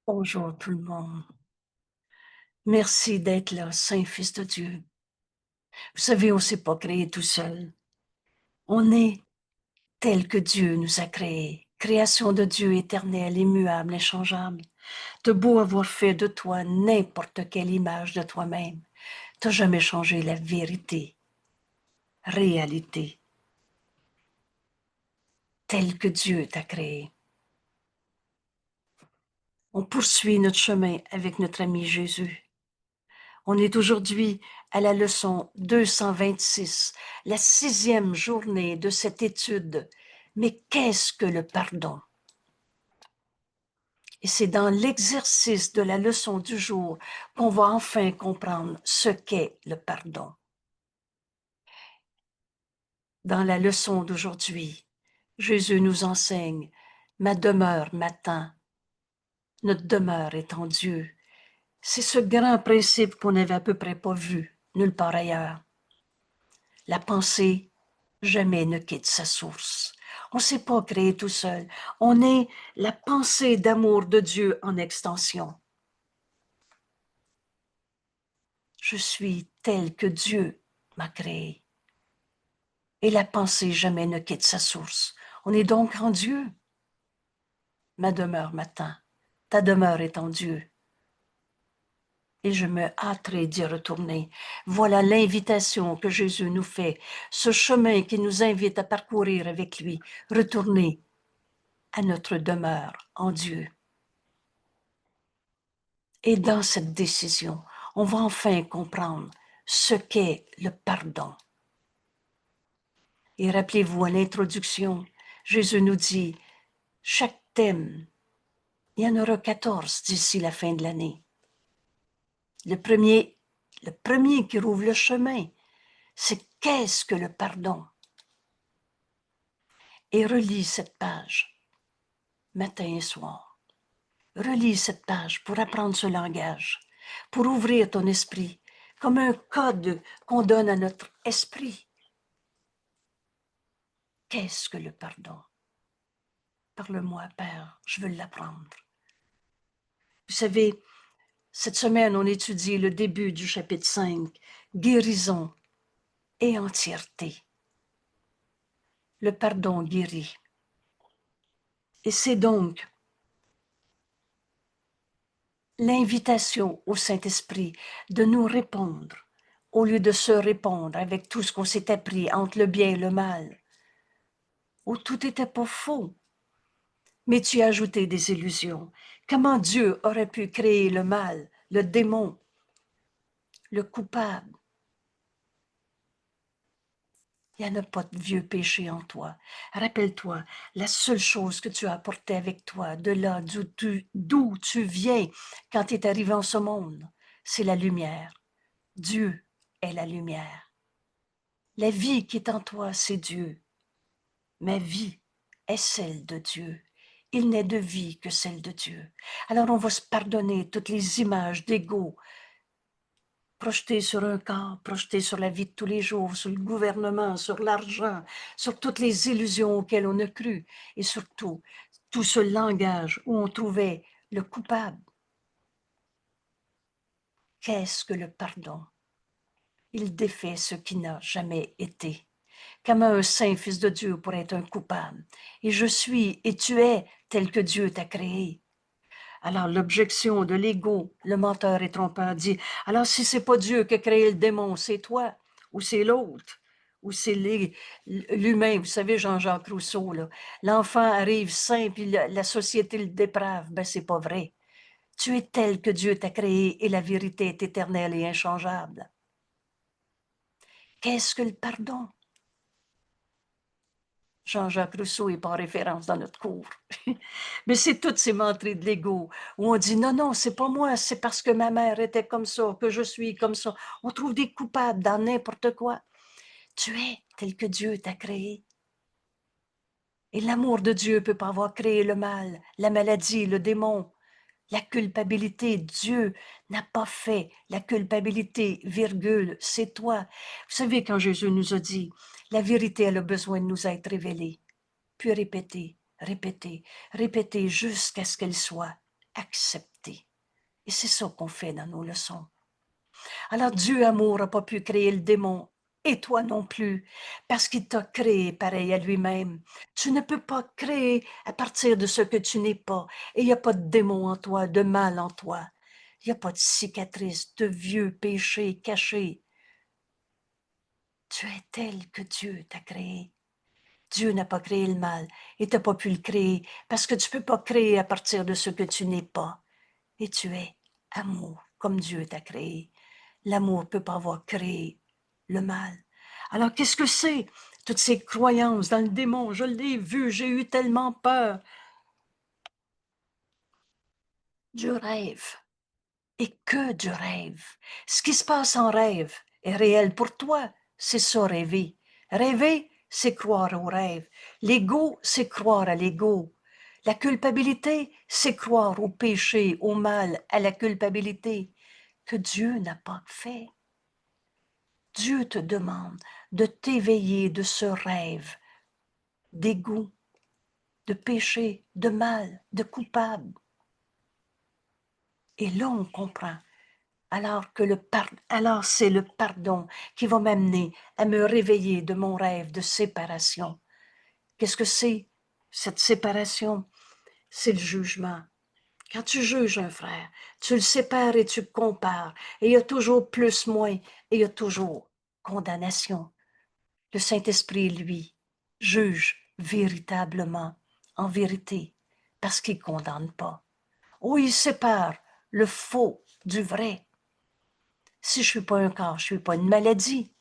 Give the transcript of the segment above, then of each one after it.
Bonjour tout le monde. Merci d'être là, Saint Fils de Dieu. Vous savez, on ne s'est pas créé tout seul. On est tel que Dieu nous a créés. Création de Dieu éternelle, immuable, inchangeable. De beau avoir fait de toi n'importe quelle image de toi-même. T'as jamais changé la vérité, réalité, telle que Dieu t'a créé. On poursuit notre chemin avec notre ami Jésus. On est aujourd'hui à la leçon 226, la 6e journée de cette étude. Mais qu'est-ce que le pardon? Et c'est dans l'exercice de la leçon du jour qu'on va enfin comprendre ce qu'est le pardon. Dans la leçon d'aujourd'hui, Jésus nous enseigne, ma demeure m'attend. Notre demeure est en Dieu. C'est ce grand principe qu'on n'avait à peu près pas vu nulle part ailleurs. La pensée jamais ne quitte sa source. On ne s'est pas créé tout seul. On est la pensée d'amour de Dieu en extension. Je suis tel que Dieu m'a créé. Et la pensée jamais ne quitte sa source. On est donc en Dieu. Ma demeure m'attend. Ta demeure est en Dieu. Et je me hâterai d'y retourner. Voilà l'invitation que Jésus nous fait, ce chemin qui nous invite à parcourir avec lui. Retourner à notre demeure en Dieu. Et dans cette décision, on va enfin comprendre ce qu'est le pardon. Et rappelez-vous, à l'introduction, Jésus nous dit, chaque thème, il y en aura 14 d'ici la fin de l'année. Le premier qui rouvre le chemin, c'est qu'est-ce que le pardon? Et relis cette page, matin et soir. Relis cette page pour apprendre ce langage, pour ouvrir ton esprit, comme un code qu'on donne à notre esprit. Qu'est-ce que le pardon? Parle-moi, Père, je veux l'apprendre. Vous savez, cette semaine, on étudie le début du chapitre 5, guérison et entièreté. Le pardon guérit. Et c'est donc l'invitation au Saint-Esprit de nous répondre, au lieu de se répondre avec tout ce qu'on s'est appris entre le bien et le mal, où tout n'était pas faux, mais tu as ajouté des illusions. Comment Dieu aurait pu créer le mal, le démon, le coupable? Il n'y en a pas de vieux péché en toi. Rappelle-toi, la seule chose que tu as apportée avec toi, de là d'où tu viens quand tu es arrivé en ce monde, c'est la lumière. Dieu est la lumière. La vie qui est en toi, c'est Dieu. Ma vie est celle de Dieu. Il n'est de vie que celle de Dieu. Alors on va se pardonner toutes les images d'ego projetées sur un corps, projetées sur la vie de tous les jours, sur le gouvernement, sur l'argent, sur toutes les illusions auxquelles on a cru, et surtout tout ce langage où on trouvait le coupable. Qu'est-ce que le pardon? Il défait ce qui n'a jamais été. Comment un saint fils de Dieu pourrait être un coupable? Et je suis et tu es tel que Dieu t'a créé. Alors l'objection de l'ego, le menteur et trompeur dit, alors si c'est pas Dieu qui a créé le démon, c'est toi, ou c'est l'autre, ou c'est l'humain. Vous savez, Jean-Jacques Rousseau, là, l'enfant arrive saint, puis la société le déprave. Ben, c'est pas vrai. Tu es tel que Dieu t'a créé et la vérité est éternelle et inchangeable. Qu'est-ce que le pardon? Jean-Jacques Rousseau n'est pas en référence dans notre cours. Mais c'est toutes ces menteries de l'ego où on dit non, non, c'est pas moi, c'est parce que ma mère était comme ça, que je suis comme ça. On trouve des coupables dans n'importe quoi. Tu es tel que Dieu t'a créé. Et l'amour de Dieu ne peut pas avoir créé le mal, la maladie, le démon, la culpabilité. Dieu n'a pas fait la culpabilité, virgule, c'est toi. Vous savez, quand Jésus nous a dit, la vérité, elle a besoin de nous être révélée. Puis répéter, répéter, répéter jusqu'à ce qu'elle soit accepter. Et c'est ça qu'on fait dans nos leçons. Alors Dieu amour n'a pas pu créer le démon, et toi non plus, parce qu'il t'a créé pareil à lui-même. Tu ne peux pas créer à partir de ce que tu n'es pas, et il n'y a pas de démon en toi, de mal en toi. Il n'y a pas de cicatrice, de vieux péchés cachés. Tu es tel que Dieu t'a créé. Dieu n'a pas créé le mal et tu n'as pas pu le créer parce que tu ne peux pas créer à partir de ce que tu n'es pas. Et tu es amour comme Dieu t'a créé. L'amour ne peut pas avoir créé le mal. Alors qu'est-ce que c'est? Toutes ces croyances dans le démon, je l'ai vu, j'ai eu tellement peur. Du rêve. Et que du rêve. Ce qui se passe en rêve est réel pour toi. C'est ça, rêver. Rêver, c'est croire au rêve. L'ego, c'est croire à l'ego. La culpabilité, c'est croire au péché, au mal, à la culpabilité que Dieu n'a pas fait. Dieu te demande de t'éveiller de ce rêve d'égo, de péché, de mal, de coupable. Et là, on comprend. Alors c'est le pardon qui va m'amener à me réveiller de mon rêve de séparation. Qu'est-ce que c'est, cette séparation? C'est le jugement. Quand tu juges un frère, tu le sépares et tu le compares. Et il y a toujours plus, moins, et il y a toujours condamnation. Le Saint-Esprit, lui, juge véritablement, en vérité, parce qu'il ne condamne pas. Oh, il sépare le faux du vrai. Si je ne suis pas un corps, je ne suis pas une maladie.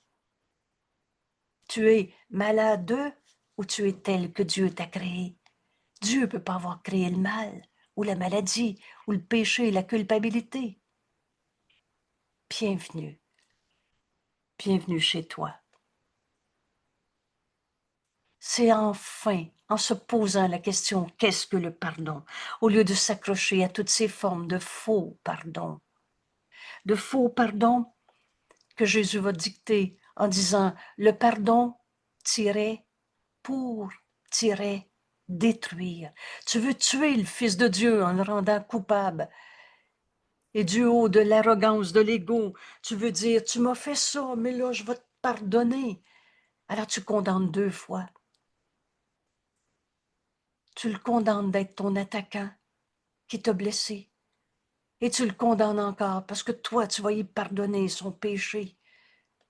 Tu es malade ou tu es tel que Dieu t'a créé. Dieu ne peut pas avoir créé le mal ou la maladie ou le péché, la culpabilité. Bienvenue. Bienvenue chez toi. C'est enfin en se posant la question « Qu'est-ce que le pardon ?» au lieu de s'accrocher à toutes ces formes de faux pardon. De faux pardon que Jésus va dicter en disant « Le pardon tirait pour détruire. » Tu veux tuer le Fils de Dieu en le rendant coupable. Et du haut de l'arrogance, de l'ego, tu veux dire « Tu m'as fait ça, mais là, je vais te pardonner. » Alors tu condamnes deux fois. Tu le condamnes d'être ton attaquant qui t'a blessé. Et tu le condamnes encore parce que toi, tu vas y pardonner son péché,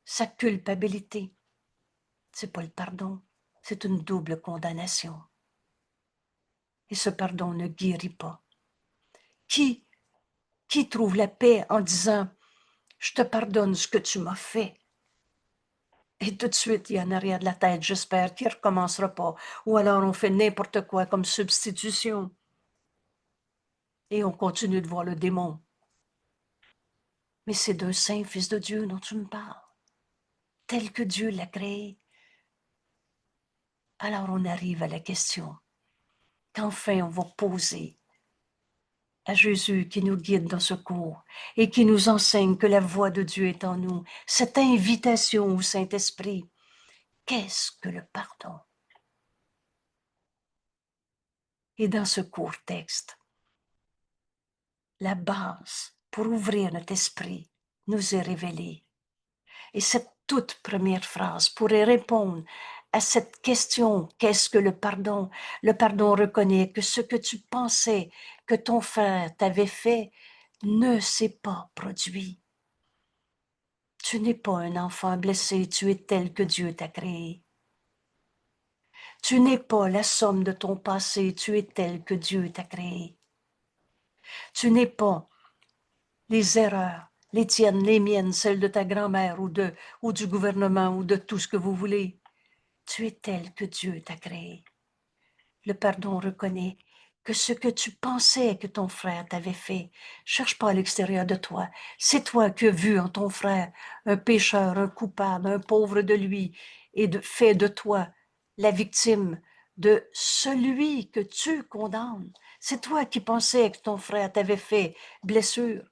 sa culpabilité. C'est pas le pardon, c'est une double condamnation. Et ce pardon ne guérit pas. Qui trouve la paix en disant « Je te pardonne ce que tu m'as fait ». Et tout de suite, il y a en arrière de la tête, j'espère qu'il ne recommencera pas. Ou alors on fait n'importe quoi comme substitution. Et on continue de voir le démon. Mais c'est d'un saint Fils de Dieu dont tu me parles, tel que Dieu l'a créé. Alors on arrive à la question qu'enfin on va poser à Jésus qui nous guide dans ce cours et qui nous enseigne que la voix de Dieu est en nous. Cette invitation au Saint-Esprit, qu'est-ce que le pardon? Et dans ce court texte, la base pour ouvrir notre esprit nous est révélée. Et cette toute première phrase pourrait répondre à cette question, qu'est-ce que le pardon? Le pardon reconnaît que ce que tu pensais que ton frère t'avait fait ne s'est pas produit. Tu n'es pas un enfant blessé, tu es tel que Dieu t'a créé. Tu n'es pas la somme de ton passé, tu es tel que Dieu t'a créé. Tu n'es pas les erreurs, les tiennes, les miennes, celles de ta grand-mère ou du gouvernement ou de tout ce que vous voulez. Tu es tel que Dieu t'a créé. Le pardon reconnaît que ce que tu pensais que ton frère t'avait fait, cherche pas à l'extérieur de toi. C'est toi qui as vu en ton frère un pécheur, un coupable, un pauvre de lui, et fait de toi la victime de celui que tu condamnes. C'est toi qui pensais que ton frère t'avait fait blessure.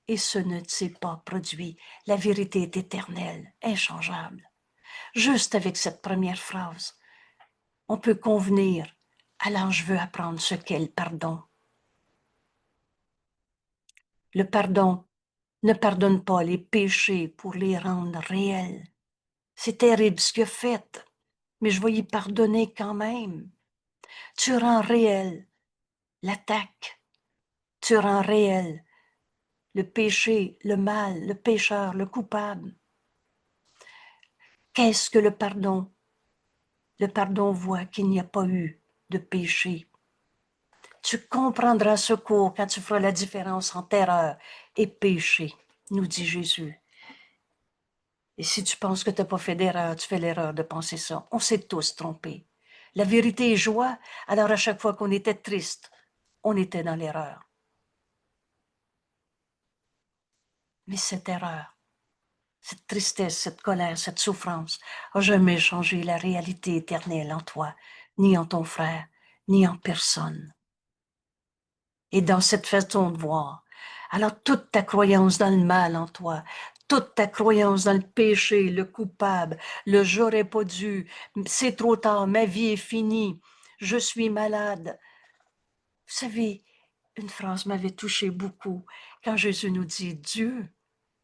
Et ce ne s'est pas produit. La vérité est éternelle, inchangeable. Juste avec cette première phrase, on peut convenir. Alors je veux apprendre ce qu'est le pardon. Le pardon ne pardonne pas les péchés pour les rendre réels. C'est terrible ce qu'il a fait, mais je vais y pardonner quand même. Tu rends réel l'attaque. Tu rends réel le péché, le mal, le pécheur, le coupable. Qu'est-ce que le pardon? Le pardon voit qu'il n'y a pas eu de péché. Tu comprendras ce cours quand tu feras la différence entre erreur et péché, nous dit Jésus. Et si tu penses que tu n'as pas fait d'erreur, tu fais l'erreur de penser ça. On s'est tous trompés. La vérité est joie, alors à chaque fois qu'on était triste, on était dans l'erreur. Mais cette erreur, cette tristesse, cette colère, cette souffrance n'a jamais changé la réalité éternelle en toi, ni en ton frère, ni en personne. Et dans cette façon de voir, alors toute ta croyance dans le mal en toi, toute ta croyance dans le péché, le coupable, le j'aurais pas dû, c'est trop tard, ma vie est finie, je suis malade. Vous savez, une phrase m'avait touché beaucoup quand Jésus nous dit Dieu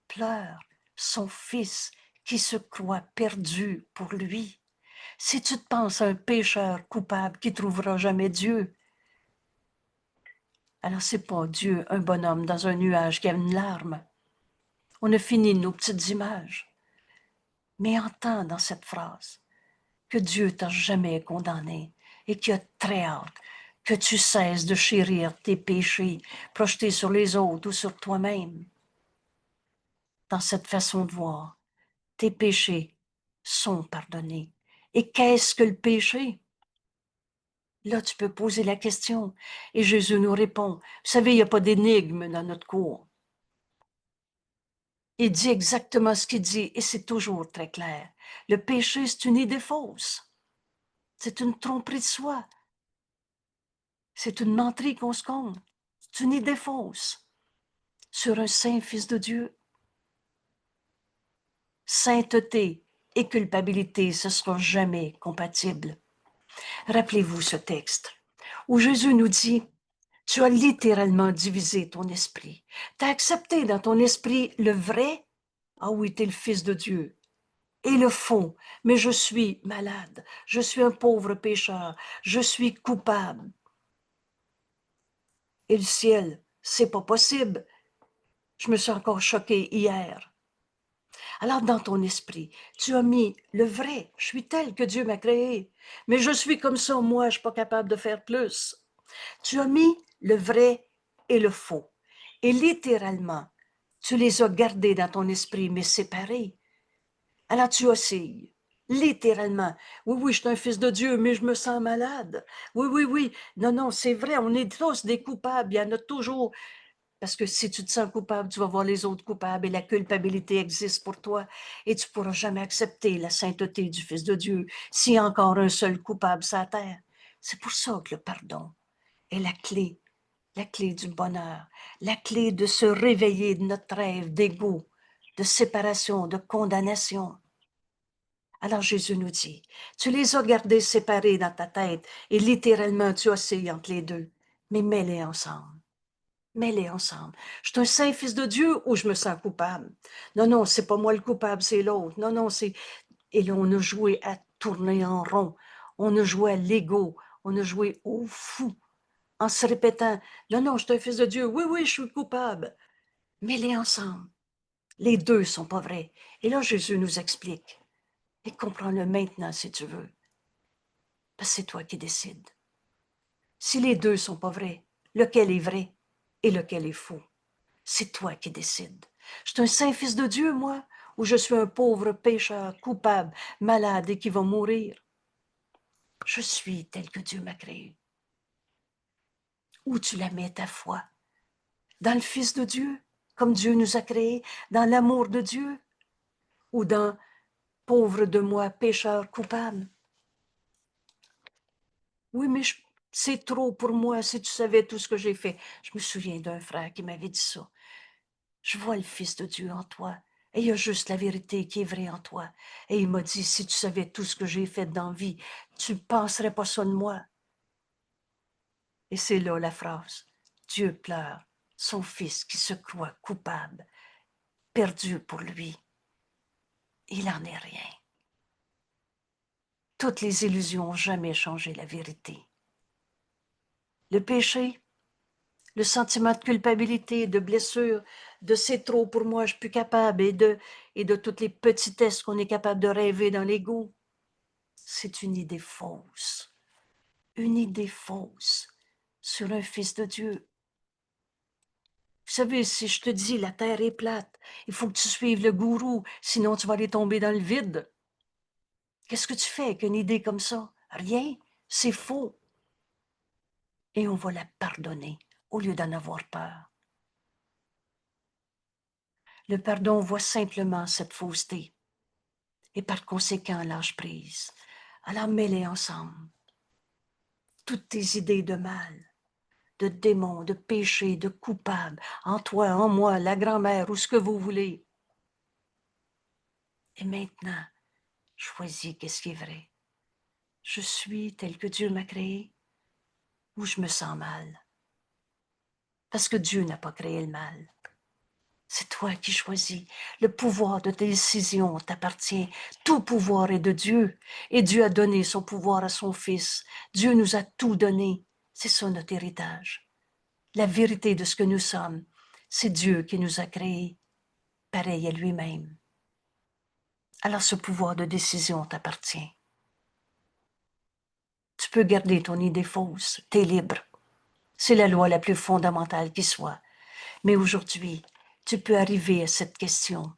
pleure son fils qui se croit perdu pour lui. Si tu te penses un pécheur coupable qui trouvera jamais Dieu, alors c'est pas Dieu, un bonhomme dans un nuage qui a une larme. On a fini nos petites images. Mais entends dans cette phrase que Dieu t'a jamais condamné et qu'il a très hâte que tu cesses de chérir tes péchés projetés sur les autres ou sur toi-même. Dans cette façon de voir, tes péchés sont pardonnés. Et qu'est-ce que le péché? Là, tu peux poser la question et Jésus nous répond. Vous savez, il n'y a pas d'énigme dans notre cours. Il dit exactement ce qu'il dit et c'est toujours très clair. Le péché, c'est une idée fausse. C'est une tromperie de soi. C'est une menterie qu'on se compte. C'est une idée fausse sur un saint fils de Dieu. Sainteté et culpabilité, ce ne sera jamais compatible. Rappelez-vous ce texte où Jésus nous dit, tu as littéralement divisé ton esprit. Tu as accepté dans ton esprit le vrai, ah oui, tu es le fils de Dieu, et le faux, mais je suis malade, je suis un pauvre pécheur, je suis coupable. Et le ciel, c'est pas possible. Je me suis encore choquée hier. Alors dans ton esprit, tu as mis le vrai, je suis tel que Dieu m'a créé, mais je suis comme ça, moi, je suis pas capable de faire plus. Tu as mis le vrai et le faux. Et littéralement, tu les as gardés dans ton esprit, mais séparés. Alors tu oscilles. Littéralement. Oui, oui, je suis un fils de Dieu, mais je me sens malade. Oui, oui, oui. Non, non, c'est vrai, on est tous des coupables. Il y en a toujours. Parce que si tu te sens coupable, tu vas voir les autres coupables et la culpabilité existe pour toi et tu ne pourras jamais accepter la sainteté du Fils de Dieu s'il y a encore un seul coupable sur la terre. C'est pour ça que le pardon est la clé du bonheur, la clé de se réveiller de notre rêve d'ego, de séparation, de condamnation. Alors Jésus nous dit, tu les as gardés séparés dans ta tête et littéralement tu oscilles entre les deux, mais mets-les ensemble. Mets-les ensemble. Je suis un saint fils de Dieu ou je me sens coupable? Non, non, c'est pas moi le coupable, c'est l'autre. Non, non, c'est... Et là, on a joué à tourner en rond. On a joué à l'ego. On a joué au fou en se répétant, non, non, je suis un fils de Dieu. Oui, oui, je suis coupable. Mets-les ensemble. Les deux sont pas vrais. Et là, Jésus nous explique. Et comprends-le maintenant si tu veux. Parce que c'est toi qui décides. Si les deux sont pas vrais, lequel est vrai et lequel est faux? C'est toi qui décides. Je suis un saint fils de Dieu, moi, ou je suis un pauvre pécheur, coupable, malade et qui va mourir? Je suis tel que Dieu m'a créé. Où tu la mets ta foi? Dans le Fils de Dieu, comme Dieu nous a créés, dans l'amour de Dieu, ou dans pauvre de moi, pécheur coupable? Oui, mais c'est trop pour moi si tu savais tout ce que j'ai fait. Je me souviens d'un frère qui m'avait dit ça. Je vois le Fils de Dieu en toi. Et il y a juste la vérité qui est vraie en toi. Et il m'a dit, si tu savais tout ce que j'ai fait dans la vie, tu ne penserais pas ça de moi. Et c'est là la phrase. Dieu pleure son fils qui se croit coupable, perdu pour lui. Il n'en est rien. Toutes les illusions n'ont jamais changé la vérité. Le péché, le sentiment de culpabilité, de blessure, de c'est trop pour moi, je suis plus capable, et de toutes les petitesses qu'on est capable de rêver dans l'ego, c'est une idée fausse. Une idée fausse sur un fils de Dieu. Vous savez, si je te dis la terre est plate, il faut que tu suives le gourou, sinon tu vas aller tomber dans le vide. Qu'est-ce que tu fais avec une idée comme ça? Rien, c'est faux. Et on va la pardonner au lieu d'en avoir peur. Le pardon voit simplement cette fausseté et par conséquent lâche prise. Alors mets-les ensemble. Toutes tes idées de mal, de démons, de péché, de coupable, en toi, en moi, la grand-mère ou ce que vous voulez. Et maintenant, choisis qu'est-ce qui est vrai. Je suis tel que Dieu m'a créé ou je me sens mal. Parce que Dieu n'a pas créé le mal. C'est toi qui choisis. Le pouvoir de décision t'appartient. Tout pouvoir est de Dieu. Et Dieu a donné son pouvoir à son Fils. Dieu nous a tout donné. C'est ça notre héritage. La vérité de ce que nous sommes, c'est Dieu qui nous a créés, pareil à lui-même. Alors ce pouvoir de décision t'appartient. Tu peux garder ton idée fausse. Tu es libre. C'est la loi la plus fondamentale qui soit. Mais aujourd'hui, tu peux arriver à cette question.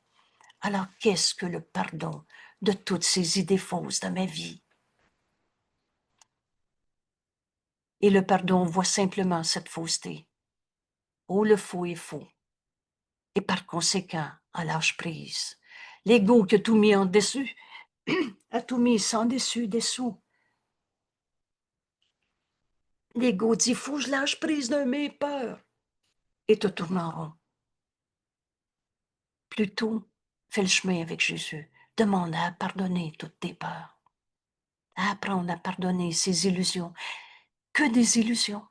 Alors, qu'est-ce que le pardon de toutes ces idées fausses dans ma vie? Et le pardon voit simplement cette fausseté. Oh, le faux est faux. Et par conséquent, en lâche prise. L'ego qui a tout mis en dessus, a tout mis sans dessus, dessous. L'ego dit, faut que je lâche prise de mes peurs. Et te tourne en rond. Plutôt, fais le chemin avec Jésus. Demande à pardonner toutes tes peurs. À apprendre à pardonner ces illusions. Que des illusions.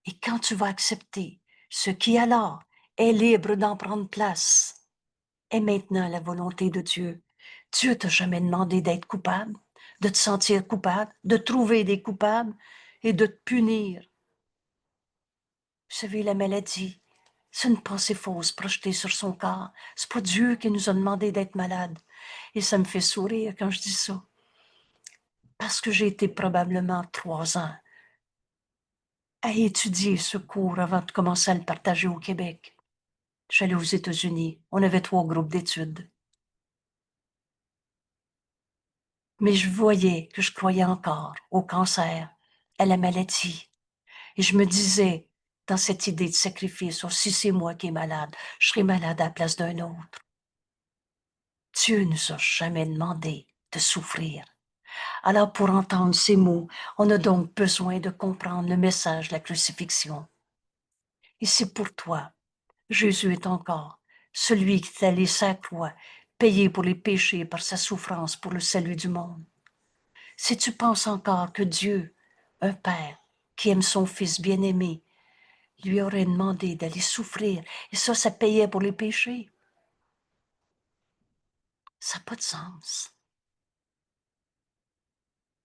Et quand tu vas accepter ce qui alors est libre d'en prendre place, est maintenant la volonté de Dieu. Dieu t'a jamais demandé d'être coupable, de te sentir coupable, de trouver des coupables et de te punir. Vous savez, la maladie, c'est une pensée fausse projetée sur son corps. C'est pas Dieu qui nous a demandé d'être malades. Et ça me fait sourire quand je dis ça. Parce que j'ai été probablement 3 ans à étudier ce cours avant de commencer à le partager au Québec. J'allais aux États-Unis. On avait 3 groupes d'études. Mais je voyais que je croyais encore au cancer, à la maladie. Et je me disais, dans cette idée de sacrifice, oh, si c'est moi qui est malade, je serai malade à la place d'un autre. Dieu ne nous a jamais demandé de souffrir. Alors, pour entendre ces mots, on a donc besoin de comprendre le message de la crucifixion. Et c'est pour toi. Jésus est encore celui qui est allé sa croix, payé pour les péchés par sa souffrance pour le salut du monde. Si tu penses encore que Dieu, un Père qui aime son Fils bien-aimé, lui aurait demandé d'aller souffrir, et ça payait pour les péchés, ça n'a pas de sens.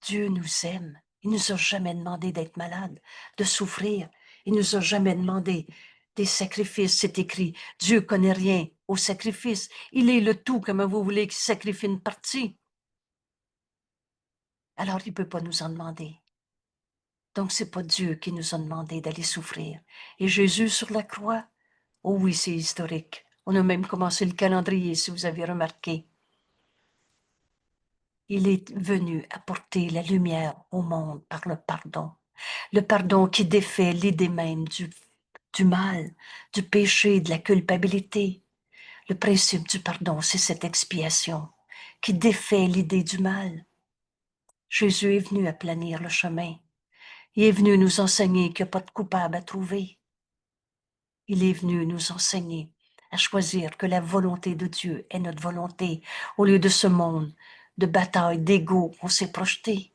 Dieu nous aime. Il ne nous a jamais demandé d'être malade, de souffrir. Il ne nous a jamais demandé des sacrifices. C'est écrit, Dieu connaît rien au sacrifice. Il est le tout, comment vous voulez qu'il sacrifie une partie. Alors, il ne peut pas nous en demander. Donc, c'est pas Dieu qui nous a demandé d'aller souffrir. Et Jésus sur la croix, oh oui, c'est historique. On a même commencé le calendrier, si vous avez remarqué. Il est venu apporter la lumière au monde par le pardon. Le pardon qui défait l'idée même du mal, du péché, de la culpabilité. Le principe du pardon, c'est cette expiation qui défait l'idée du mal. Jésus est venu aplanir le chemin. Il est venu nous enseigner qu'il n'y a pas de coupable à trouver. Il est venu nous enseigner à choisir que la volonté de Dieu est notre volonté au lieu de ce monde de bataille, d'ego qu'on s'est projeté.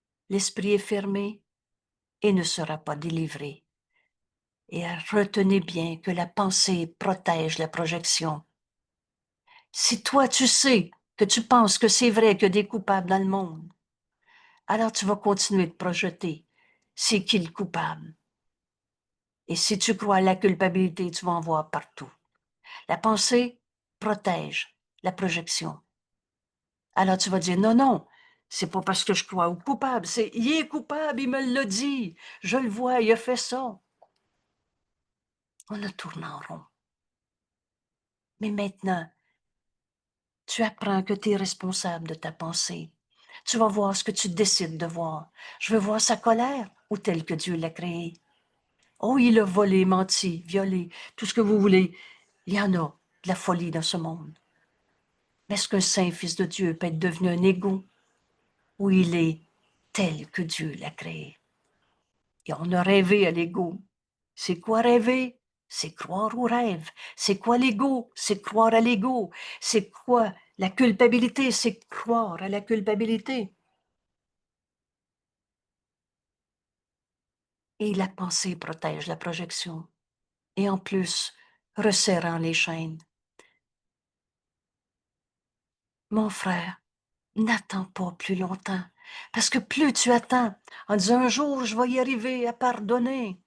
l'esprit est fermé et ne sera pas délivré. Et retenez bien que la pensée protège la projection. Si toi, tu sais que tu penses que c'est vrai qu'il y a des coupables dans le monde, alors tu vas continuer de projeter. C'est qui le coupable? Et si tu crois à la culpabilité, tu vas en voir partout. La pensée protège la projection. Alors tu vas dire, non, non, c'est pas parce que je crois au coupable, il est coupable, il me l'a dit, je le vois, il a fait ça. On a tourné en rond. Mais maintenant, tu apprends que tu es responsable de ta pensée. Tu vas voir ce que tu décides de voir. Je veux voir sa colère ou telle que Dieu l'a créée. Oh, il a volé, menti, violé, tout ce que vous voulez. Il y en a de la folie dans ce monde. Mais est-ce qu'un saint fils de Dieu peut être devenu un égo ou il est tel que Dieu l'a créé? Et on a rêvé à l'ego. C'est quoi rêver? C'est croire au rêve. C'est quoi l'ego? C'est croire à l'ego. C'est quoi la culpabilité? C'est croire à la culpabilité. Et la pensée protège la projection. Et en plus, resserrant les chaînes. Mon frère, n'attends pas plus longtemps. Parce que plus tu attends, en disant un jour je vais y arriver à pardonner,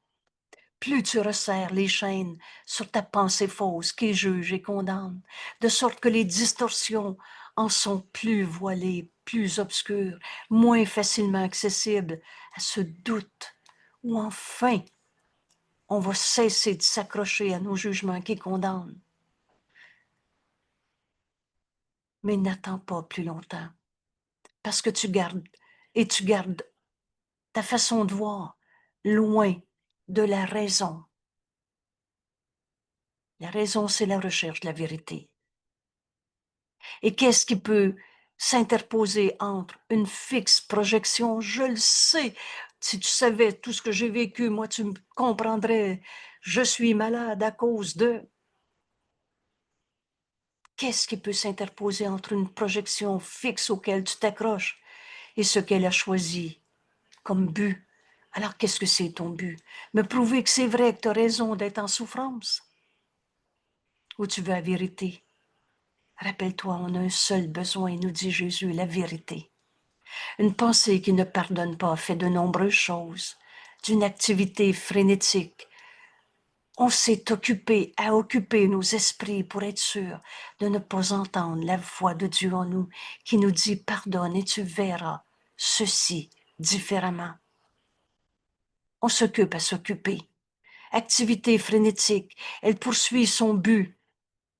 plus tu resserres les chaînes sur ta pensée fausse qui juge et condamne, de sorte que les distorsions en sont plus voilées, plus obscures, moins facilement accessibles à ce doute, où enfin on va cesser de s'accrocher à nos jugements qui condamnent. Mais n'attends pas plus longtemps, parce que tu gardes ta façon de voir loin de la raison. La raison, c'est la recherche de la vérité. Et qu'est-ce qui peut s'interposer entre une fixe projection? Je le sais. Si tu savais tout ce que j'ai vécu, moi, tu me comprendrais. Je suis malade à cause de... Qu'est-ce qui peut s'interposer entre une projection fixe auquel tu t'accroches et ce qu'elle a choisi comme but? Alors, qu'est-ce que c'est ton but? Me prouver que c'est vrai que tu as raison d'être en souffrance? Ou tu veux la vérité? Rappelle-toi, on a un seul besoin, nous dit Jésus, la vérité. Une pensée qui ne pardonne pas fait de nombreuses choses, d'une activité frénétique. On s'est occupé à occuper nos esprits pour être sûr de ne pas entendre la voix de Dieu en nous qui nous dit pardonne et tu verras ceci différemment. On s'occupe à s'occuper. Activité frénétique, elle poursuit son but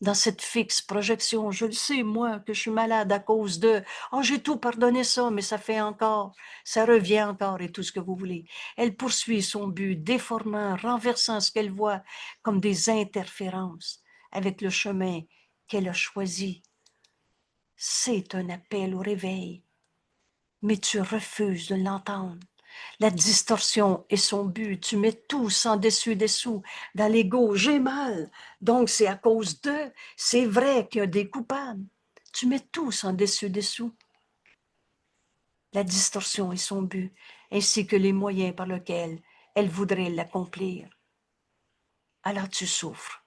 dans cette fixe projection. Je le sais, moi, que je suis malade à cause de « Oh, j'ai tout pardonné ça, mais ça fait encore, ça revient encore et tout ce que vous voulez. » Elle poursuit son but, déformant, renversant ce qu'elle voit comme des interférences avec le chemin qu'elle a choisi. C'est un appel au réveil, mais tu refuses de l'entendre. La distorsion est son but. Tu mets tout sans dessus-dessous dans l'ego. J'ai mal, donc c'est à cause d'eux. C'est vrai qu'il y a des coupables. Tu mets tout sans dessus-dessous. La distorsion est son but, ainsi que les moyens par lesquels elle voudrait l'accomplir. Alors tu souffres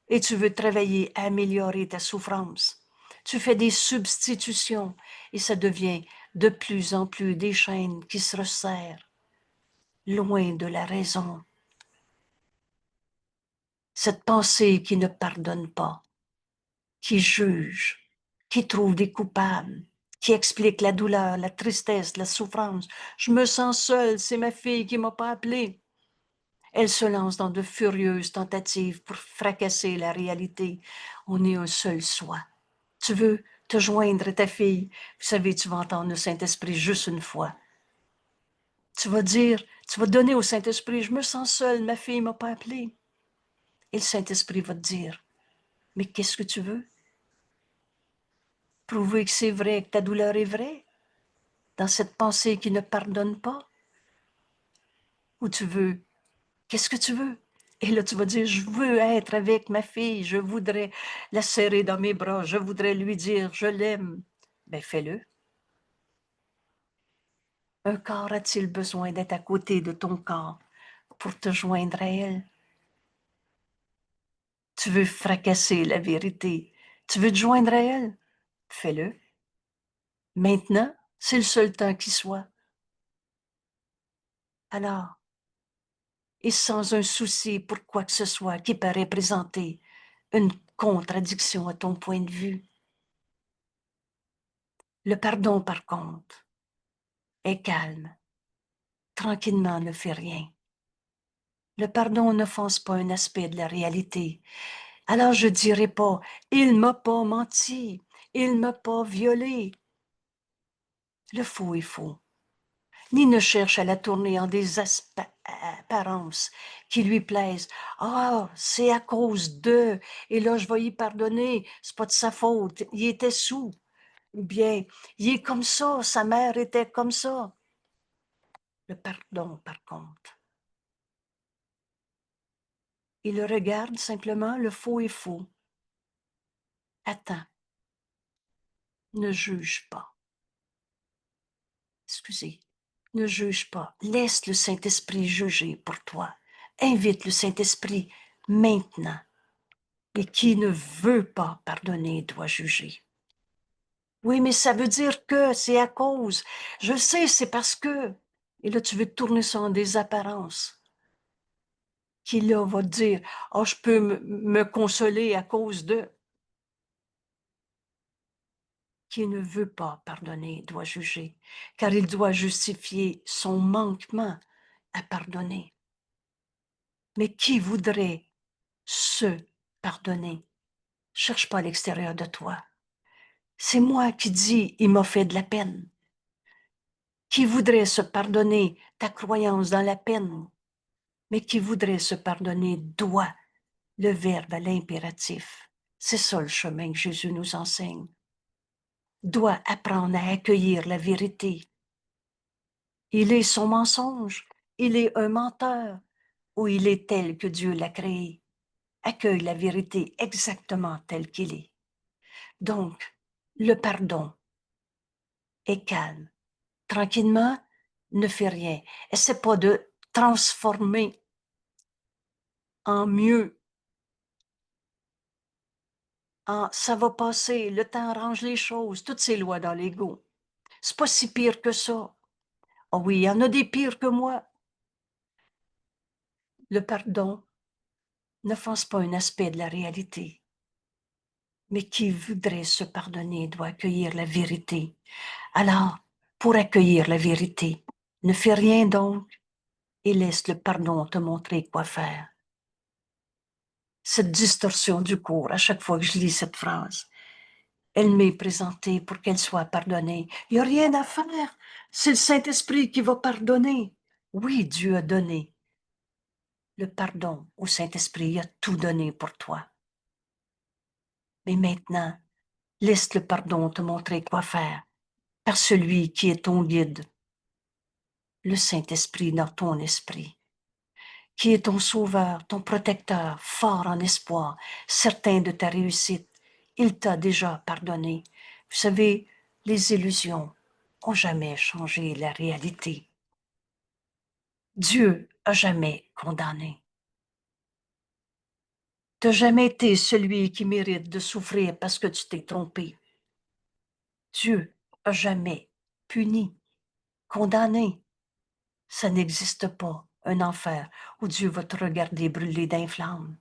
et tu veux travailler à améliorer ta souffrance. Tu fais des substitutions et ça devient de plus en plus des chaînes qui se resserrent. Loin de la raison. Cette pensée qui ne pardonne pas, qui juge, qui trouve des coupables, qui explique la douleur, la tristesse, la souffrance. Je me sens seule, c'est ma fille qui m'a pas appelée. Elle se lance dans de furieuses tentatives pour fracasser la réalité. On est un seul soi. Tu veux te joindre à ta fille. Vous savez, tu vas entendre le Saint-Esprit juste une fois. Tu vas dire, tu vas donner au Saint-Esprit, je me sens seule, ma fille m'a pas appelée. Et le Saint-Esprit va te dire, mais qu'est-ce que tu veux? Prouver que c'est vrai, que ta douleur est vraie, dans cette pensée qui ne pardonne pas? Ou tu veux, qu'est-ce que tu veux? Et là, tu vas dire, je veux être avec ma fille, je voudrais la serrer dans mes bras, je voudrais lui dire, je l'aime. Ben, fais-le. Un corps a-t-il besoin d'être à côté de ton corps pour te joindre à elle? Tu veux fracasser la vérité. Tu veux te joindre à elle? Fais-le. Maintenant, c'est le seul temps qui soit. Alors, et sans un souci pour quoi que ce soit qui paraît présenter une contradiction à ton point de vue. Le pardon, par contre, est calme, tranquillement ne fait rien. Le pardon n'offense pas un aspect de la réalité. Alors je dirais pas, il m'a pas menti, il m'a pas violé. Le faux est faux. Ni ne cherche à la tourner en des apparences qui lui plaisent. Ah, c'est à cause d'eux, et là je vais y pardonner, c'est pas de sa faute, il était sous. Ou bien, il est comme ça, sa mère était comme ça. Le pardon, par contre, il le regarde simplement, le faux est faux. Attends, ne juge pas. Excusez, ne juge pas. Laisse le Saint-Esprit juger pour toi. Invite le Saint-Esprit maintenant. Et qui ne veut pas pardonner doit juger. Oui, mais ça veut dire que c'est à cause. Je sais, c'est parce que. Et là, tu veux tourner ça en des apparences. Qui là va te dire, oh, je peux me consoler à cause de. Qui ne veut pas pardonner doit juger, car il doit justifier son manquement à pardonner. Mais qui voudrait se pardonner? Cherche pas à l'extérieur de toi. C'est moi qui dis, il m'a fait de la peine. Qui voudrait se pardonner ta croyance dans la peine, mais qui voudrait se pardonner doit, le verbe à l'impératif. C'est ça le chemin que Jésus nous enseigne. Doit apprendre à accueillir la vérité. Il est son mensonge, il est un menteur, ou il est tel que Dieu l'a créé. Accueille la vérité exactement telle qu'il est. Donc, le pardon est calme. Tranquillement, ne fait rien. Essaie pas de transformer en mieux, en ça va passer, le temps arrange les choses, toutes ces lois dans l'ego. C'est pas si pire que ça. Oh oui, il y en a des pires que moi. Le pardon n'offense pas un aspect de la réalité. Mais qui voudrait se pardonner doit accueillir la vérité. Alors, pour accueillir la vérité, ne fais rien donc et laisse le pardon te montrer quoi faire. Cette distorsion du cours, à chaque fois que je lis cette phrase, elle m'est présentée pour qu'elle soit pardonnée. Il n'y a rien à faire. C'est le Saint-Esprit qui va pardonner. Oui, Dieu a donné le pardon au Saint-Esprit. Il a tout donné pour toi. Mais maintenant, laisse le pardon te montrer quoi faire par celui qui est ton guide, le Saint-Esprit dans ton esprit, qui est ton sauveur, ton protecteur, fort en espoir, certain de ta réussite. Il t'a déjà pardonné. Vous savez, les illusions ont jamais changé la réalité. Dieu a jamais condamné. Tu n'as jamais été celui qui mérite de souffrir parce que tu t'es trompé. Dieu a jamais puni, condamné. Ça n'existe pas, un enfer où Dieu va te regarder brûler d'un flamme.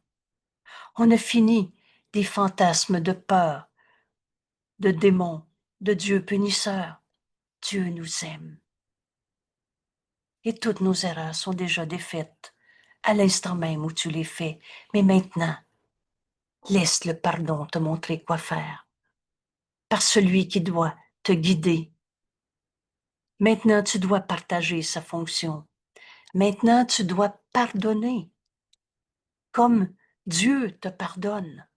On a fini des fantasmes de peur, de démons, de Dieu punisseur. Dieu nous aime. Et toutes nos erreurs sont déjà défaites à l'instant même où tu les fais. Mais maintenant, laisse le pardon te montrer quoi faire. Par celui qui doit te guider. Maintenant, tu dois partager sa fonction. Maintenant, tu dois pardonner comme Dieu te pardonne,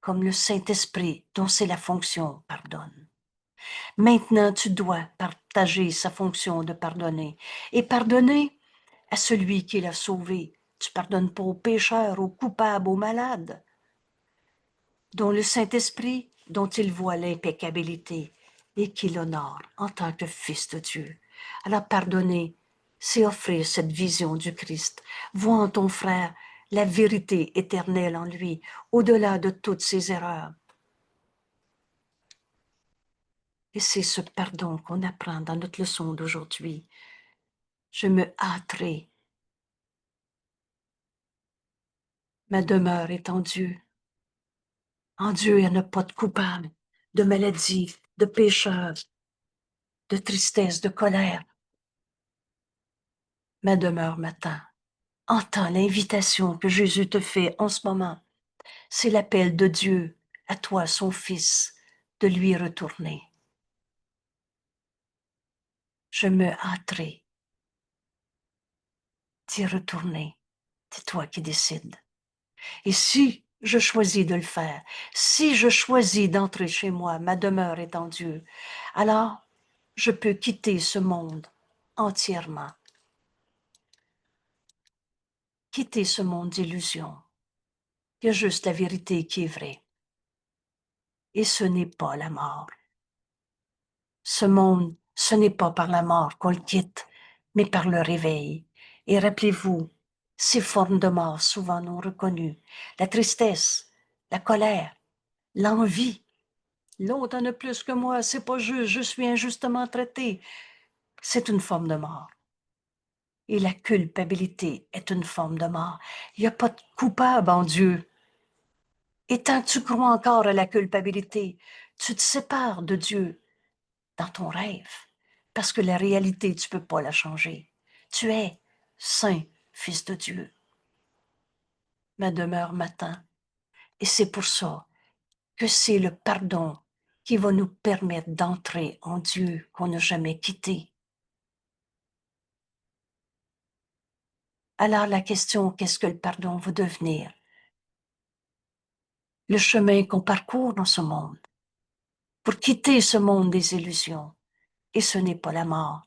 comme le Saint-Esprit, dont c'est la fonction, pardonne. Maintenant, tu dois partager sa fonction de pardonner et pardonner à celui qui l'a sauvé. Tu pardonnes pas aux pécheurs, aux coupables, aux malades, dont le Saint-Esprit, dont il voit l'impeccabilité et qui l'honore en tant que fils de Dieu. Alors pardonner, c'est offrir cette vision du Christ. Vois en ton frère la vérité éternelle en lui, au-delà de toutes ses erreurs. Et c'est ce pardon qu'on apprend dans notre leçon d'aujourd'hui. Je me hâterai. Ma demeure est en Dieu. En Dieu, il n'y a pas de coupable, de maladie, de pécheur, de tristesse, de colère. Ma demeure m'attend. Entends l'invitation que Jésus te fait en ce moment. C'est l'appel de Dieu à toi, son Fils, de lui retourner. Je me hâterai d'y retourner. C'est toi qui décides. Et si je choisis de le faire, si je choisis d'entrer chez moi, ma demeure est en Dieu, alors je peux quitter ce monde entièrement. Quitter ce monde d'illusions. Il y a juste la vérité qui est vraie. Et ce n'est pas la mort. Ce monde, ce n'est pas par la mort qu'on le quitte, mais par le réveil. Et rappelez-vous, ces formes de mort souvent non reconnues, la tristesse, la colère, l'envie. L'autre en a plus que moi, c'est pas juste, je suis injustement traité. C'est une forme de mort. Et la culpabilité est une forme de mort. Il n'y a pas de coupable en Dieu. Et tant que tu crois encore à la culpabilité, tu te sépares de Dieu dans ton rêve. Parce que la réalité, tu ne peux pas la changer. Tu es saint, fils de Dieu. Ma demeure m'attend. Et c'est pour ça que c'est le pardon qui va nous permettre d'entrer en Dieu qu'on n'a jamais quitté. Alors la question, qu'est-ce que le pardon va devenir? Le chemin qu'on parcourt dans ce monde, pour quitter ce monde des illusions. Et ce n'est pas la mort,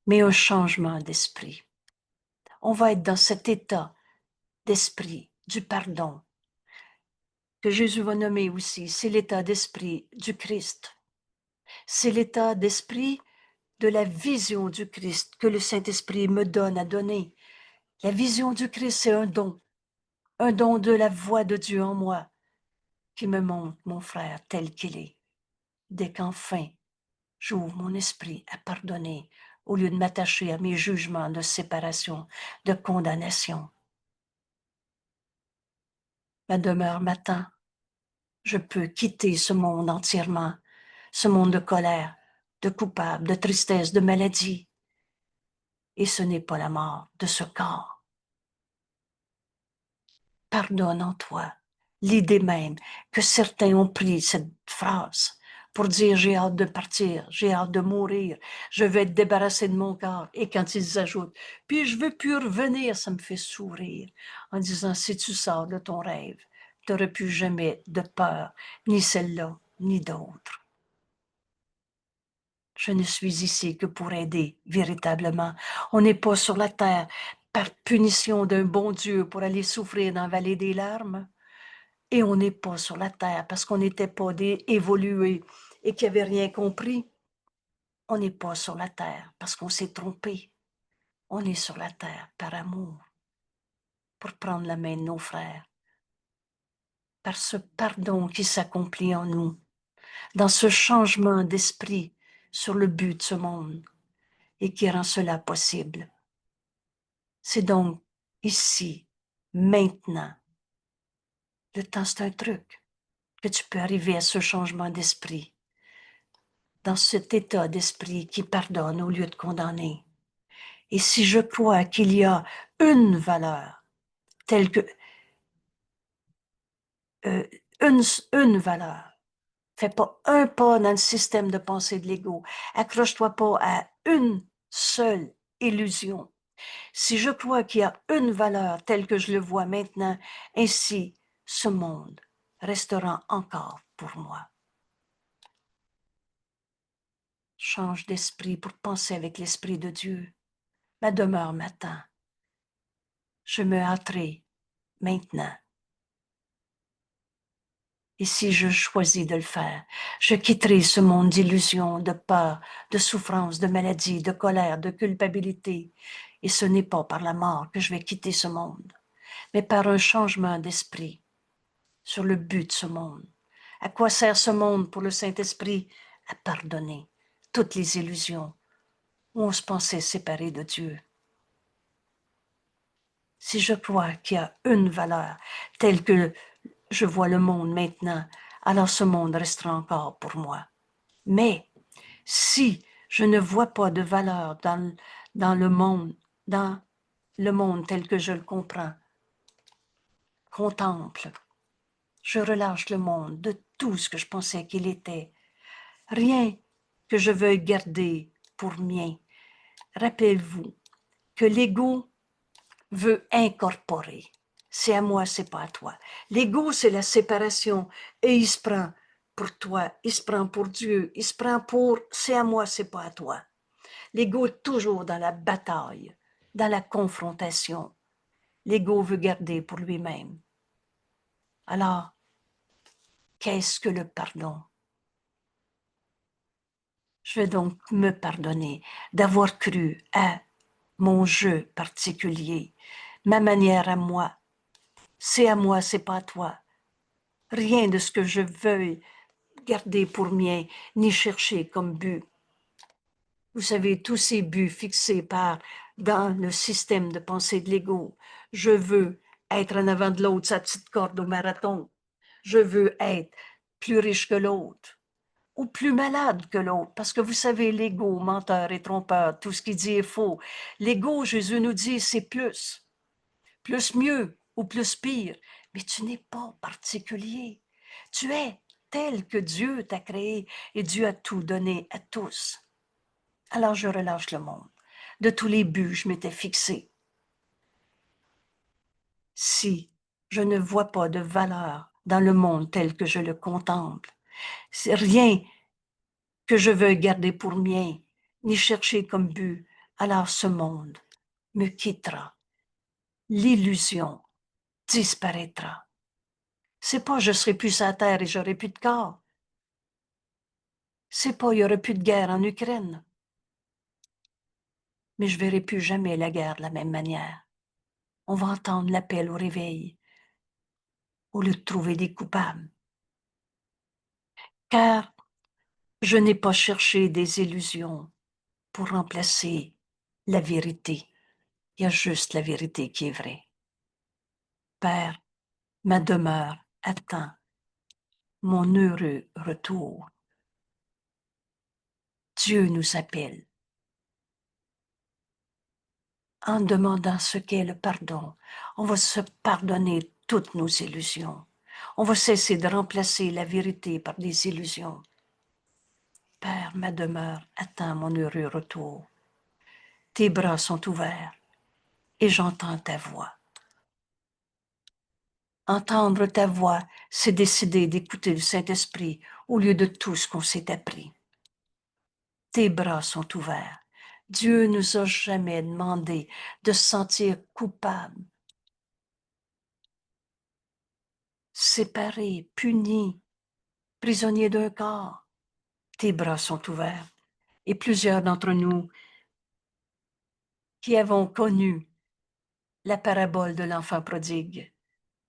mais un changement d'esprit. On va être dans cet état d'esprit, du pardon, que Jésus va nommer aussi, c'est l'état d'esprit du Christ. C'est l'état d'esprit de la vision du Christ que le Saint-Esprit me donne à donner. La vision du Christ, c'est un don de la voix de Dieu en moi, qui me montre mon frère tel qu'il est. Dès qu'enfin j'ouvre mon esprit à pardonner, au lieu de m'attacher à mes jugements de séparation, de condamnation. Ma demeure m'attend. Je peux quitter ce monde entièrement, ce monde de colère, de coupable, de tristesse, de maladie. Et ce n'est pas la mort de ce corps. Pardonne en toi. L'idée même que certains ont pris cette phrase pour dire j'ai hâte de partir, j'ai hâte de mourir, je vais être débarrassé de mon corps. Et quand ils ajoutent, puis je veux plus revenir, ça me fait sourire en disant si tu sors de ton rêve, tu n'auras plus jamais de peur, ni celle-là, ni d'autres. Je ne suis ici que pour aider, véritablement. On n'est pas sur la terre par punition d'un bon Dieu pour aller souffrir dans la vallée des larmes. Et on n'est pas sur la terre parce qu'on n'était pas des évolués et qui n'avaient rien compris. On n'est pas sur la terre parce qu'on s'est trompé. On est sur la terre par amour, pour prendre la main de nos frères, par ce pardon qui s'accomplit en nous, dans ce changement d'esprit sur le but de ce monde et qui rend cela possible. C'est donc ici, maintenant. Le temps, c'est un truc que tu peux arriver à ce changement d'esprit, dans cet état d'esprit qui pardonne au lieu de condamner. Et si je crois qu'il y a une valeur, telle que euh, une valeur, fais pas un pas dans le système de pensée de l'ego, accroche-toi pas à une seule illusion. Si je crois qu'il y a une valeur telle que je le vois maintenant, ainsi ce monde restera encore pour moi. Change d'esprit pour penser avec l'Esprit de Dieu. Ma demeure m'attend. Je me hâterai maintenant. Et si je choisis de le faire, je quitterai ce monde d'illusions, de peur, de souffrance, de maladie, de colère, de culpabilité. Et ce n'est pas par la mort que je vais quitter ce monde, mais par un changement d'esprit sur le but de ce monde. À quoi sert ce monde pour le Saint-Esprit? À pardonner toutes les illusions où on se pensait séparé de Dieu. Si je crois qu'il y a une valeur telle que je vois le monde maintenant, alors ce monde restera encore pour moi. Mais si je ne vois pas de valeur dans le monde tel que je le comprends, contemple, je relâche le monde de tout ce que je pensais qu'il était. Rien que je veuille garder pour mien. Rappelez-vous que l'ego veut incorporer. C'est à moi, c'est pas à toi. L'ego, c'est la séparation et il se prend pour toi, il se prend pour Dieu, il se prend pour c'est à moi, c'est pas à toi. L'ego est toujours dans la bataille, dans la confrontation. L'ego veut garder pour lui-même. Alors, qu'est-ce que le pardon? Je vais donc me pardonner d'avoir cru à mon jeu particulier, ma manière à moi. C'est à moi, c'est pas à toi. Rien de ce que je veuille garder pour mien, ni chercher comme but. Vous savez, tous ces buts fixés dans le système de pensée de l'ego. Je veux être en avant de l'autre, sa petite corde au marathon. Je veux être plus riche que l'autre ou plus malade que l'autre. Parce que vous savez, l'ego, menteur et trompeur, tout ce qu'il dit est faux. L'ego, Jésus nous dit, c'est plus mieux ou plus pire. Mais tu n'es pas particulier. Tu es tel que Dieu t'a créé et Dieu a tout donné à tous. Alors je relâche le monde. De tous les buts, je m'étais fixé. Si je ne vois pas de valeur dans le monde tel que je le contemple, c'est rien que je veux garder pour mien, ni chercher comme but, alors ce monde me quittera. L'illusion disparaîtra. C'est pas je serai plus à terre et j'aurai plus de corps. C'est pas il y aurait plus de guerre en Ukraine. Mais je verrai plus jamais la guerre de la même manière. On va entendre l'appel au réveil au lieu de trouver des coupables. Car je n'ai pas cherché des illusions pour remplacer la vérité. Il y a juste la vérité qui est vraie. Père, ma demeure attend mon heureux retour. Dieu nous appelle. En demandant ce qu'est le pardon, on va se pardonner toutes nos illusions. On va cesser de remplacer la vérité par des illusions. Père, ma demeure attend mon heureux retour. Tes bras sont ouverts et j'entends ta voix. Entendre ta voix, c'est décider d'écouter le Saint-Esprit au lieu de tout ce qu'on s'est appris. Tes bras sont ouverts. Dieu nous a jamais demandé de se sentir coupables, séparés, punis, prisonniers d'un corps. Tes bras sont ouverts. Et plusieurs d'entre nous qui avons connu la parabole de l'enfant prodigue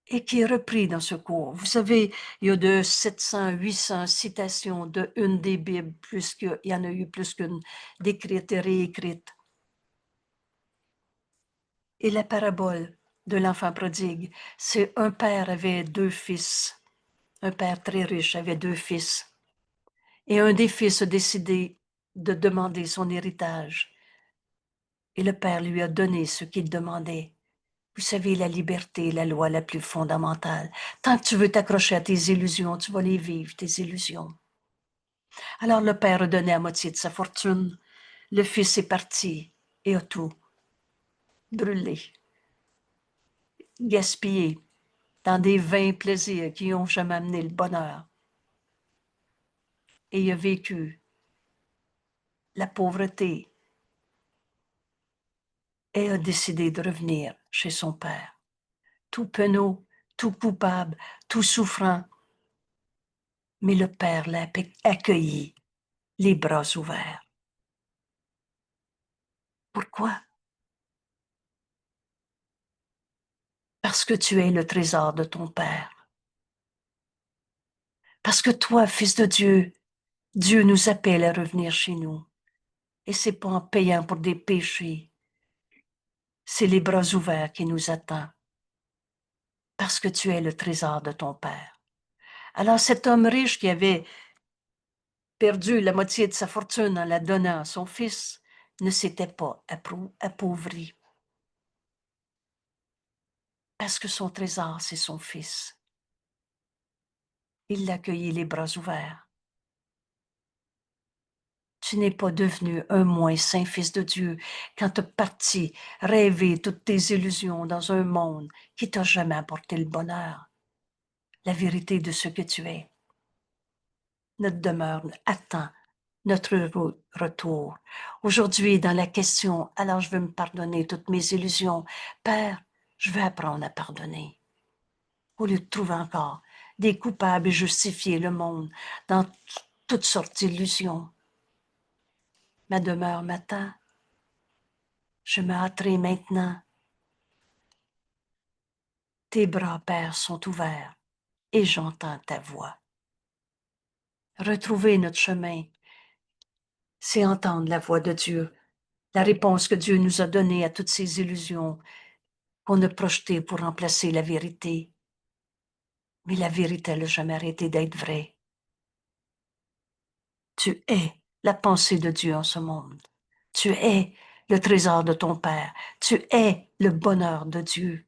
et qui est repris dans ce cours. Vous savez, il y a de 700, 800 citations de une des Bibles, il y en a eu plus qu'une, décrites et réécrites. Et la parabole de l'enfant prodigue, c'est un père avait deux fils. Un père très riche avait deux fils. Et un des fils a décidé de demander son héritage. Et le père lui a donné ce qu'il demandait. Vous savez, la liberté est la loi la plus fondamentale. Tant que tu veux t'accrocher à tes illusions, tu vas les vivre, tes illusions. Alors le père a donné à moitié de sa fortune. Le fils est parti et a tout brûlé, gaspillé dans des vains plaisirs qui n'ont jamais amené le bonheur. Et il a vécu la pauvreté et a décidé de revenir chez son père. Tout penaud, tout coupable, tout souffrant. Mais le Père l'a accueilli, les bras ouverts. Pourquoi? Parce que tu es le trésor de ton Père. Parce que toi, fils de Dieu, Dieu nous appelle à revenir chez nous. Et c'est pas en payant pour des péchés. C'est les bras ouverts qui nous attendent. Parce que tu es le trésor de ton Père. Alors cet homme riche qui avait perdu la moitié de sa fortune en la donnant à son fils ne s'était pas appauvri. Parce que son trésor, c'est son fils. Il l'accueillit les bras ouverts. Tu n'es pas devenu un moins saint fils de Dieu quand tu es parti rêver toutes tes illusions dans un monde qui t'a jamais apporté le bonheur, la vérité de ce que tu es. Notre demeure attend notre retour. Aujourd'hui, dans la question, alors je veux me pardonner toutes mes illusions. Père, je veux apprendre à pardonner. Au lieu de trouver encore des coupables et justifier le monde dans toutes sortes d'illusions. Ma demeure m'attend. Je me hâterai maintenant. Tes bras, Père, sont ouverts et j'entends ta voix. Retrouver notre chemin, c'est entendre la voix de Dieu, la réponse que Dieu nous a donnée à toutes ces illusions qu'on a projetées pour remplacer la vérité. Mais la vérité n'a jamais arrêté d'être vraie. Tu es la pensée de Dieu en ce monde. Tu es le trésor de ton Père. Tu es le bonheur de Dieu.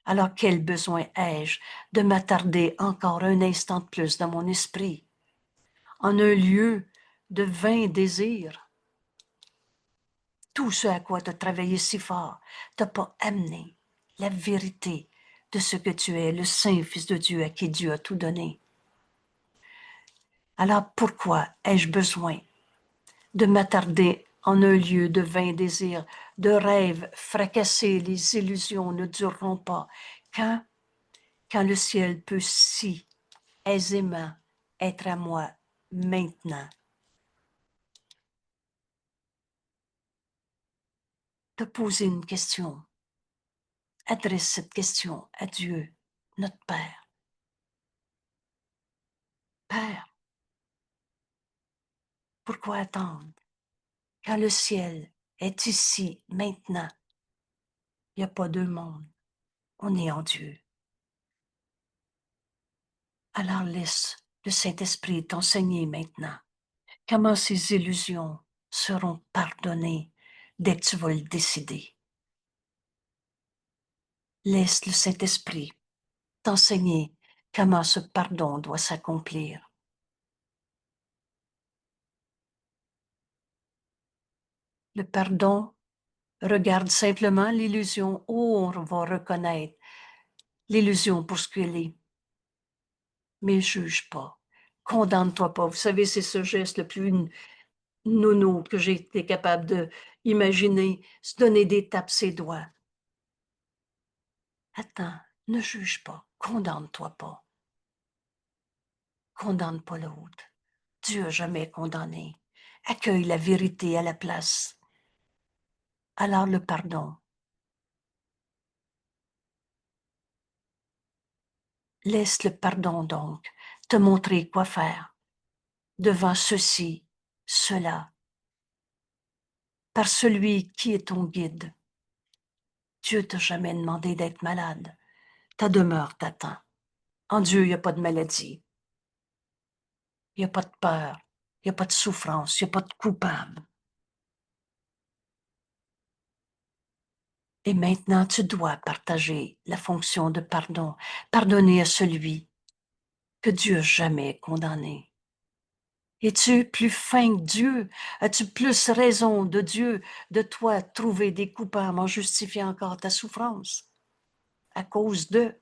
Alors quel besoin ai-je de m'attarder encore un instant de plus dans mon esprit, en un lieu de vains désirs? Tout ce à quoi tu as travaillé si fort t'a pas amené la vérité de ce que tu es, le saint Fils de Dieu à qui Dieu a tout donné. Alors pourquoi ai-je besoin de m'attarder en un lieu de vains désirs, de rêves fracassés? Les illusions ne dureront pas. Quand le ciel peut si aisément être à moi maintenant. Te poser une question. Adresse cette question à Dieu, notre Père. Père, pourquoi attendre? Quand le ciel est ici, maintenant, il n'y a pas deux mondes. On est en Dieu. Alors laisse le Saint-Esprit t'enseigner maintenant comment ces illusions seront pardonnées dès que tu vas le décider. Laisse le Saint-Esprit t'enseigner comment ce pardon doit s'accomplir. Le pardon regarde simplement l'illusion où on va reconnaître l'illusion pour ce qu'elle est. Mais juge pas, condamne-toi pas. Vous savez, c'est ce geste le plus nono que j'ai été capable d'imaginer, se donner des tapes ses doigts. Attends, ne juge pas, condamne-toi pas. Condamne pas l'autre. Dieu n'a jamais condamné. Accueille la vérité à la place. Alors le pardon. Laisse le pardon donc te montrer quoi faire devant ceci, cela, par celui qui est ton guide. Dieu t'a jamais demandé d'être malade. Ta demeure t'attend. En Dieu, il n'y a pas de maladie. Il n'y a pas de peur. Il n'y a pas de souffrance. Il n'y a pas de coupable. Et maintenant, tu dois partager la fonction de pardon. Pardonner à celui que Dieu n'a jamais condamné. Es-tu plus fin que Dieu? As-tu plus raison de Dieu de toi trouver des coupables en justifiant encore ta souffrance à cause d'eux?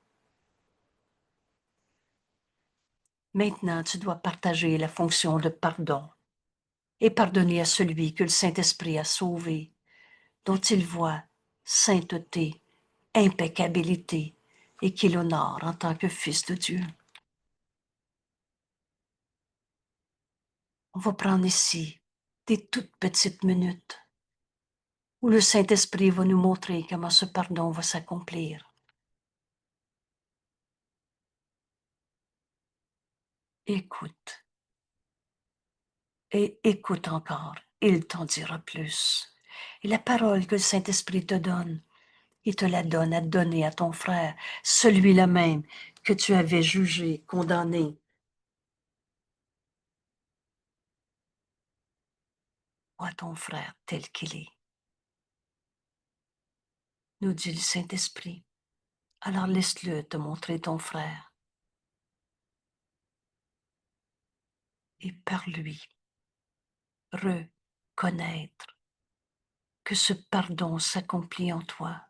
Maintenant, tu dois partager la fonction de pardon et pardonner à celui que le Saint-Esprit a sauvé, dont il voit sainteté, impeccabilité et qu'il honore en tant que fils de Dieu. On va prendre ici des toutes petites minutes où le Saint-Esprit va nous montrer comment ce pardon va s'accomplir. Écoute et écoute encore. Il t'en dira plus. Et la parole que le Saint-Esprit te donne, il te la donne à donner à ton frère, celui-là même que tu avais jugé, condamné. Vois ton frère tel qu'il est, nous dit le Saint-Esprit. Alors laisse-le te montrer ton frère et par lui reconnaître que ce pardon s'accomplit en toi.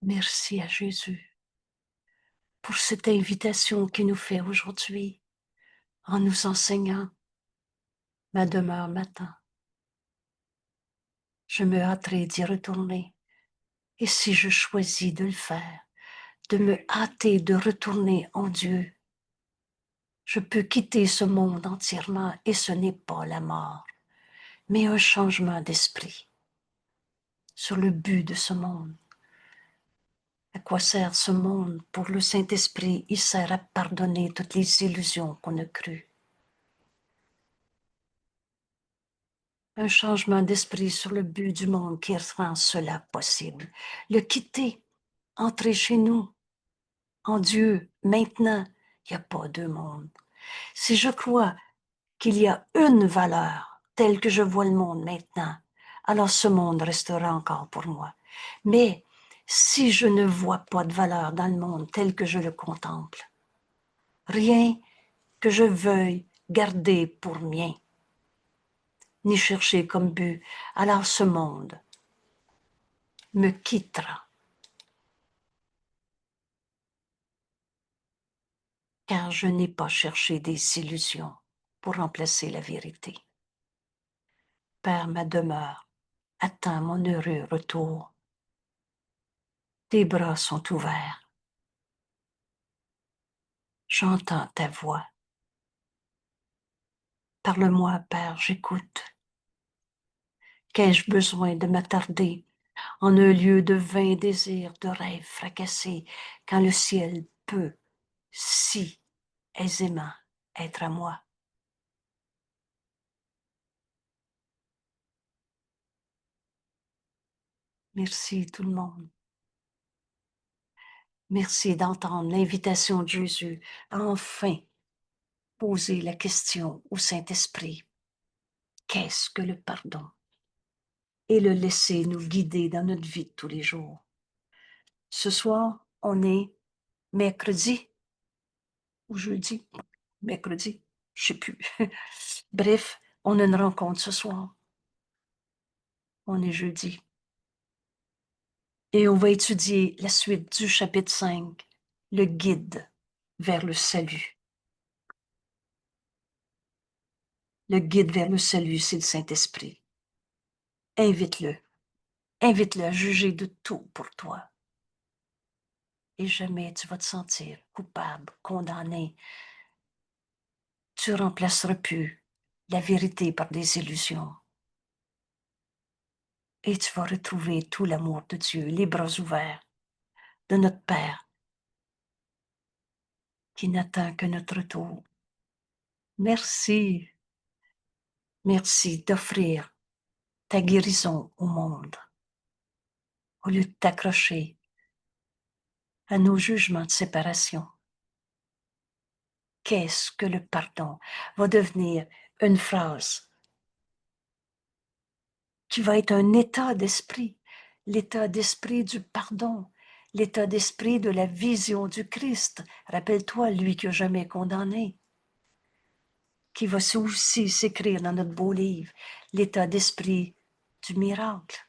Merci à Jésus pour cette invitation qu'il nous fait aujourd'hui en nous enseignant ma demeure matin. Je me hâterai d'y retourner. Et si je choisis de le faire, de me hâter de retourner en Dieu, je peux quitter ce monde entièrement et ce n'est pas la mort, mais un changement d'esprit sur le but de ce monde. À quoi sert ce monde? Pour le Saint-Esprit, il sert à pardonner toutes les illusions qu'on a crues. Un changement d'esprit sur le but du monde qui rend cela possible. Le quitter, entrer chez nous, en Dieu, maintenant, il n'y a pas deux mondes. Si je crois qu'il y a une valeur telle que je vois le monde maintenant, alors ce monde restera encore pour moi. Mais Si je ne vois pas de valeur dans le monde tel que je le contemple, rien que je veuille garder pour mien, ni chercher comme but, alors ce monde me quittera. Car je n'ai pas cherché des illusions pour remplacer la vérité. Père, ma demeure attend mon heureux retour. Tes bras sont ouverts. J'entends ta voix. Parle-moi, Père, j'écoute. Qu'ai-je besoin de m'attarder en un lieu de vains désirs, de rêves fracassés, quand le ciel peut si aisément être à moi? Merci tout le monde. Merci d'entendre l'invitation de Jésus à enfin poser la question au Saint-Esprit. Qu'est-ce que le pardon? Et le laisser nous guider dans notre vie de tous les jours. Ce soir, on est mercredi ou jeudi, mercredi, je sais plus. Bref, on a une rencontre ce soir. On est jeudi. Et on va étudier la suite du chapitre 5, le guide vers le salut. Le guide vers le salut, c'est le Saint-Esprit. Invite-le. Invite-le à juger de tout pour toi. Et jamais tu vas te sentir coupable, condamné. Tu remplaceras plus la vérité par des illusions. Et tu vas retrouver tout l'amour de Dieu, les bras ouverts de notre Père qui n'attend que notre retour. Merci. Merci d'offrir ta guérison au monde au lieu de t'accrocher à nos jugements de séparation. Qu'est-ce que le pardon va devenir une phrase qui va être un état d'esprit, l'état d'esprit du pardon, l'état d'esprit de la vision du Christ. Rappelle-toi, lui qui n'a jamais condamné, qui va aussi s'écrire dans notre beau livre, l'état d'esprit du miracle.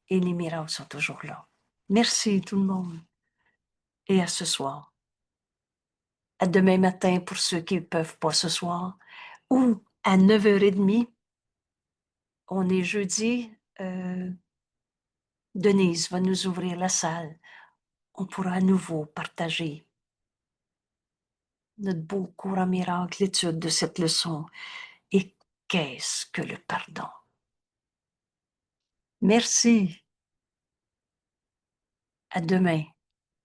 Et les miracles sont toujours là. Merci tout le monde. Et à ce soir. À demain matin pour ceux qui ne peuvent pas ce soir. Ou à 9h30. On est jeudi. Denise va nous ouvrir la salle. On pourra à nouveau partager notre beau cours en miracle, l'étude de cette leçon. Et qu'est-ce que le pardon? Merci. À demain.